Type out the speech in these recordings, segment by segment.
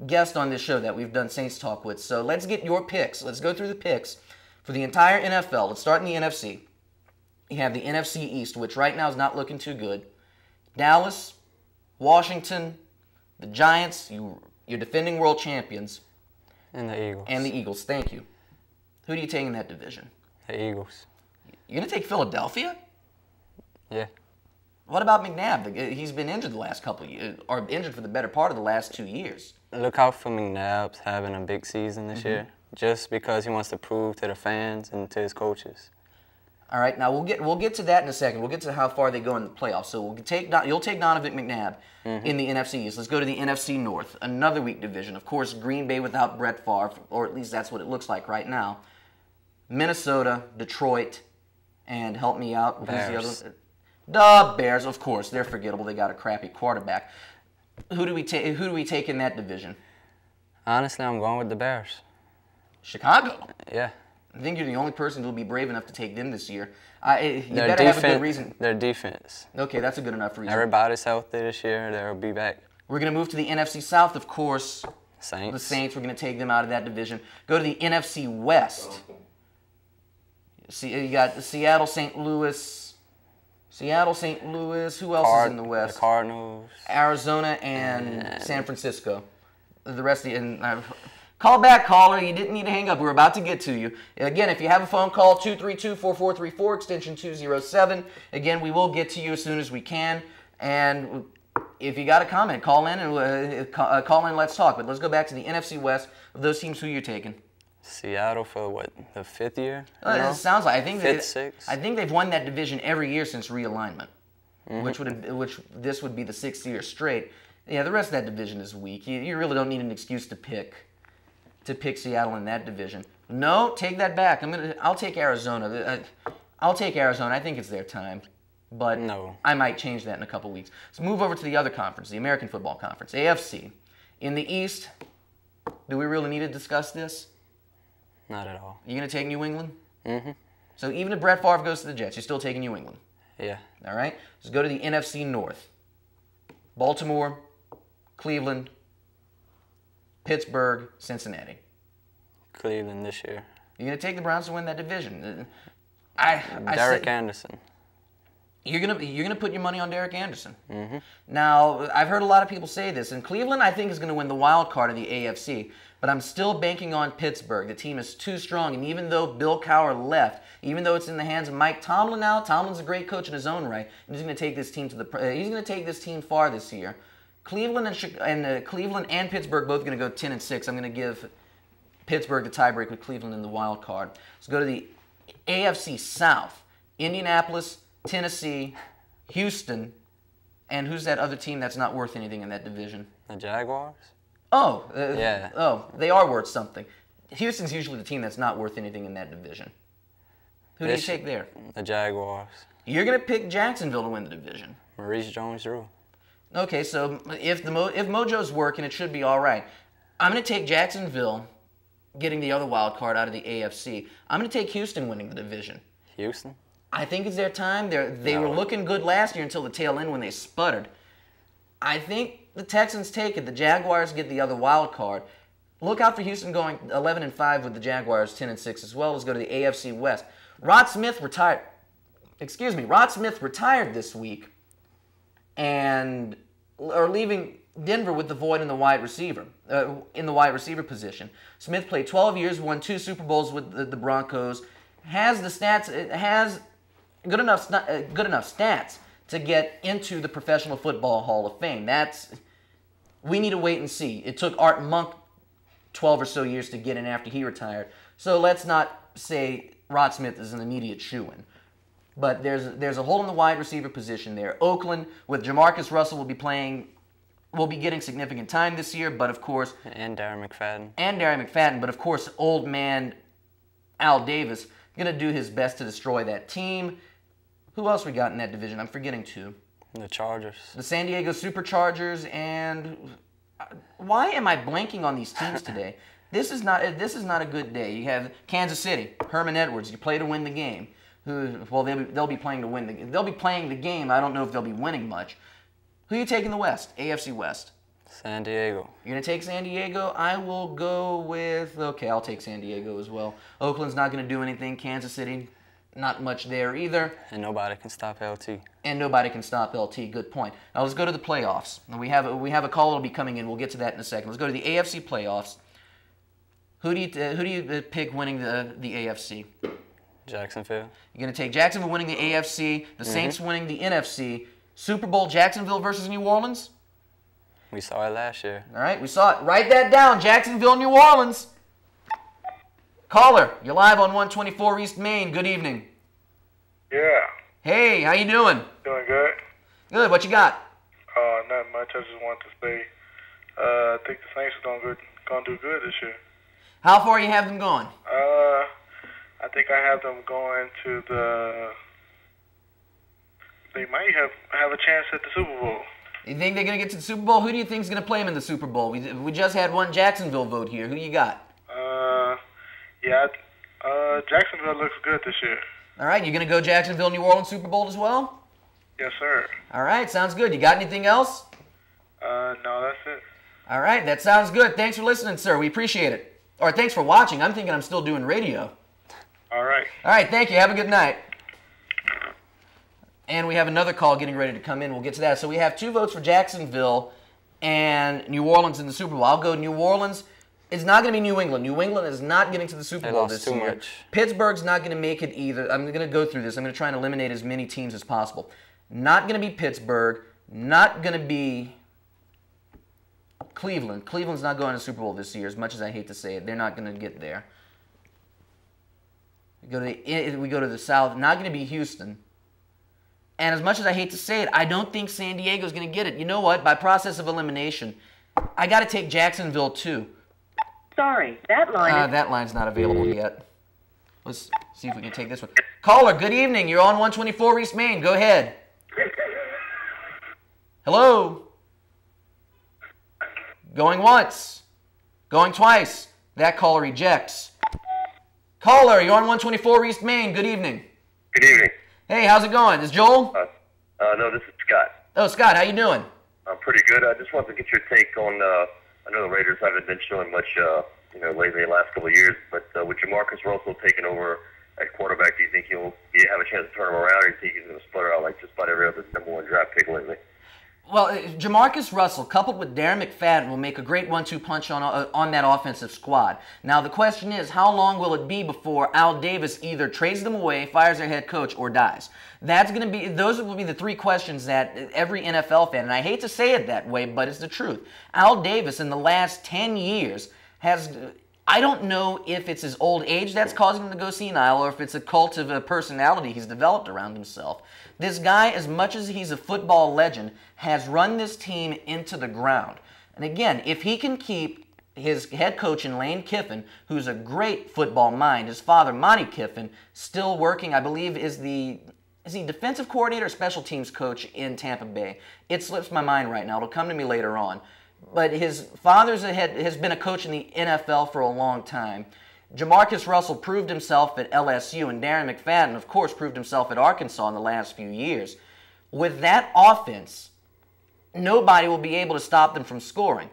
guest on this show that we've done Saints Talk with. So let's get your picks. Let's go through the picks for the entire NFL. Let's start in the NFC. You have the NFC East, which right now is not looking too good. Dallas, Washington, the Giants, you're defending world champions. And the Eagles. And the Eagles, thank you. Who do you take in that division? The Eagles. You're going to take Philadelphia? Yeah. What about McNabb? He's been injured the last couple of years, or injured for the better part of the last 2 years. Look out for McNabb having a big season this year, just because he wants to prove to the fans and to his coaches. All right, now we'll get to that in a second. We'll get to how far they go in the playoffs. So you'll take Donovan McNabb in the NFC East. Let's go to the NFC North, another weak division. Of course, Green Bay without Brett Favre, or at least that's what it looks like right now. Minnesota, Detroit, and help me out. Who's the other? The Bears, of course. They're forgettable. They got a crappy quarterback. Who do we take in that division? Honestly, I'm going with the Bears. Chicago? Yeah. I think you're the only person who'll be brave enough to take them this year. You better have a good reason. Their defense. Okay, that's a good enough reason. Everybody's healthy this year. They'll be back. We're going to move to the NFC South, of course. Saints. The Saints, we're going to take them out of that division. Go to the NFC West. See, you got Seattle, St. Louis. Seattle, St. Louis. Who else is in the West? The Cardinals. Arizona and San Francisco. The rest of the... Call back, caller. You didn't need to hang up. We're about to get to you. Again, if you have a phone call, 232-4434, extension 207. Again, we will get to you as soon as we can. And if you got a comment, call in and call in. Let's talk. But let's go back to the NFC West. Of those teams, who you're taking? Seattle for what, the 5th year? It sounds like I think they've won that division every year since realignment, which this would be the 6th year straight. Yeah, the rest of that division is weak. You really don't need an excuse to pick Seattle in that division. No, take that back. I'll take Arizona. I'll take Arizona. I think it's their time, but no, I might change that in a couple weeks. So move over to the other conference, the American Football Conference, AFC. In the East, do we really need to discuss this? Not at all. You gonna take New England? Mm-hmm. So even if Brett Favre goes to the Jets, you're still taking New England? Yeah. All right. Let's go to the NFC North. Baltimore, Cleveland, Pittsburgh, Cincinnati. Cleveland this year. You're going to take the Browns to win that division. Derek Anderson. You're gonna put your money on Derek Anderson. Mm-hmm. Now, I've heard a lot of people say this, and Cleveland, I think, is going to win the wild card of the AFC, but I'm still banking on Pittsburgh. The team is too strong, and even though Bill Cowher left, even though it's in the hands of Mike Tomlin now, Tomlin's a great coach in his own right, and he's going to take this team he's going to take this team far this year. Cleveland and Pittsburgh both going to go 10-6. I'm going to give Pittsburgh the tiebreak with Cleveland in the wild card. Let's go to the AFC South. Indianapolis, Tennessee, Houston, and who's that other team that's not worth anything in that division? The Jaguars? Oh. Yeah. Oh, they are worth something. Houston's usually the team that's not worth anything in that division. Who do you take there? The Jaguars. You're going to pick Jacksonville to win the division. Maurice Jones-Drew. Okay, so if Mojo's working, it should be all right. I'm going to take Jacksonville getting the other wild card out of the AFC. I'm going to take Houston winning the division. Houston? I think it's their time. They were looking good last year until the tail end when they sputtered. I think the Texans take it. The Jaguars get the other wild card. Look out for Houston going 11-5 with the Jaguars 10-6 as well. Let's go to the AFC West. Rod Smith retired this week and are leaving Denver with the void in the wide receiver position. Smith played 12 years, won 2 Super Bowls with the Broncos, has the stats, has good enough stats to get into the Professional Football Hall of Fame. We need to wait and see. It took Art Monk 12 or so years to get in after he retired. So let's not say Rod Smith is an immediate shoo-in. But there's a hole in the wide receiver position there. Oakland with Jamarcus Russell will be getting significant time this year, but of course... And Darren McFadden. But of course, old man Al Davis going to do his best to destroy that team. Who else we got in that division? I'm forgetting 2. The Chargers. The San Diego Superchargers, and... Why am I blanking on these teams today? This is not a good day. You have Kansas City, Herman Edwards. You play to win the game. They'll be playing to win they'll be playing the game. I don't know if they'll be winning much. Who you take in the West? AFC West. San Diego. You're going to take San Diego? I will go with, okay, I'll take San Diego as well. Oakland's not going to do anything. Kansas City, not much there either. And nobody can stop LT. And nobody can stop LT. Good point. Now let's go to the playoffs. We have a call that'll be coming in. We'll get to that in a second. Let's go to the AFC playoffs. Who do you pick winning the AFC? Jacksonville. You're going to take Jacksonville winning the AFC, the Saints winning the NFC. Super Bowl, Jacksonville versus New Orleans? We saw it last year. All right, we saw it. Write that down. Jacksonville, New Orleans. Caller, you're live on 124 East Main. Good evening. Yeah. Hey, how you doing? Doing good. Good. What you got? Not much. I just wanted to say, I think the Saints are gonna do good this year. How far you have them going? I think I have them going to the. They might have a chance at the Super Bowl. You think they're going to get to the Super Bowl? Who do you think is going to play them in the Super Bowl? We just had one Jacksonville vote here. Who you got? Yeah, Jacksonville looks good this year. All right, you going to go Jacksonville, New Orleans Super Bowl as well? Yes, sir. All right, sounds good. You got anything else? No, that's it. All right, that sounds good. Thanks for listening, sir. We appreciate it. Or thanks for watching. I'm thinking I'm still doing radio. All right. All right, thank you. Have a good night. And we have another call getting ready to come in. We'll get to that. So we have 2 votes for Jacksonville and New Orleans in the Super Bowl. I'll go New Orleans. It's not going to be New England. New England is not getting to the Super Bowl this year. Much. Pittsburgh's not going to make it either. I'm going to go through this. I'm going to try and eliminate as many teams as possible. Not going to be Pittsburgh. Not going to be Cleveland. Cleveland's not going to the Super Bowl this year, as much as I hate to say it. They're not going to get there. We go to the South. Not going to be Houston. And as much as I hate to say it, I don't think San Diego's going to get it. You know what? By process of elimination, I got to take Jacksonville too. Sorry, that line that line's not available yet. Let's see if we can take this one. Caller, good evening. You're on 124 East Main. Go ahead. Hello? Going once. Going twice. That caller rejects. Caller, you're on 124 East Main. Good evening. Good evening. Hey, how's it going? Is Joel? No, this is Scott. Oh, Scott, how you doing? I'm pretty good. I just wanted to get your take on, I know the Raiders haven't been showing much, lately in the last couple of years, but with Jamarcus Russell taking over at quarterback, do you think he'll have a chance to turn him around, or do you think he's going to sputter out like just about every other number 1 draft pick lately? Well, Jamarcus Russell, coupled with Darren McFadden, will make a great 1-2 punch on that offensive squad. Now, the question is, how long will it be before Al Davis either trades them away, fires their head coach, or dies? Those will be the 3 questions that every NFL fan, and I hate to say it that way, but it's the truth. Al Davis, in the last 10 years, I don't know if it's his old age that's causing him to go senile or if it's a cult of a personality he's developed around himself. This guy, as much as he's a football legend, has run this team into the ground. And again, if he can keep his head coach in Lane Kiffin, who's a great football mind, his father, Monty Kiffin, still working, I believe, is he defensive coordinator or special teams coach in Tampa Bay? It slips my mind right now. It'll come to me later on. But his father's has been a coach in the NFL for a long time. Jamarcus Russell proved himself at LSU, and Darren McFadden, of course, proved himself at Arkansas in the last few years. With that offense, nobody will be able to stop them from scoring.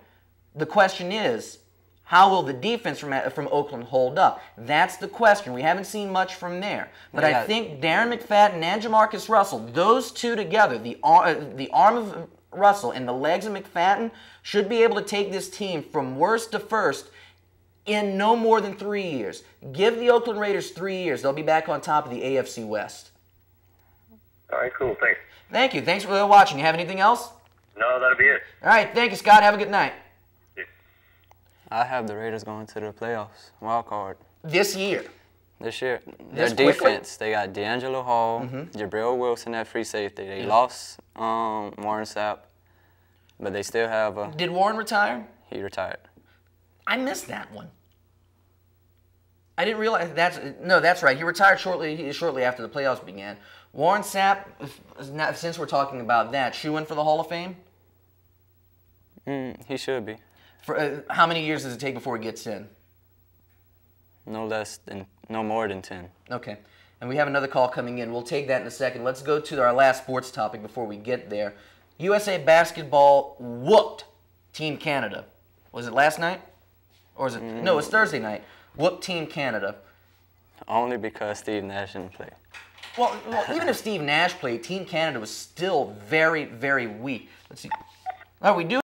The question is, how will the defense from Oakland hold up? That's the question. We haven't seen much from there. But I think Darren McFadden and Jamarcus Russell, those two together, the arm of Russell and the legs of McFadden, should be able to take this team from worst to first in no more than 3 years. Give the Oakland Raiders 3 years. They'll be back on top of the AFC West. All right, cool. Thanks. Thank you. Thanks for watching. You have anything else? No, that'll be it. All right. Thank you, Scott. Have a good night. Yeah. I have the Raiders going to the playoffs. Wild card. This year. This year. This Their quickly? defense, they got D'Angelo Hall, Jabril Wilson at free safety. They lost Warren Sapp, but they still have Did Warren retire? he retired. I missed that one. I didn't realize that's right. He retired shortly after the playoffs began. Warren Sapp, since we're talking about that, shoe in for the Hall of Fame? He should be. For how many years does it take before he gets in? No more than 10. Okay. And we have another call coming in. We'll take that in a second. Let's go to our last sports topic before we get there. USA Basketball whooped Team Canada. Was it last night? Or was it? No, it was Thursday night. Whooped Team Canada. Only because Steve Nash didn't play. Well, even if Steve Nash played, Team Canada was still very, very weak. Let's see. Oh, we do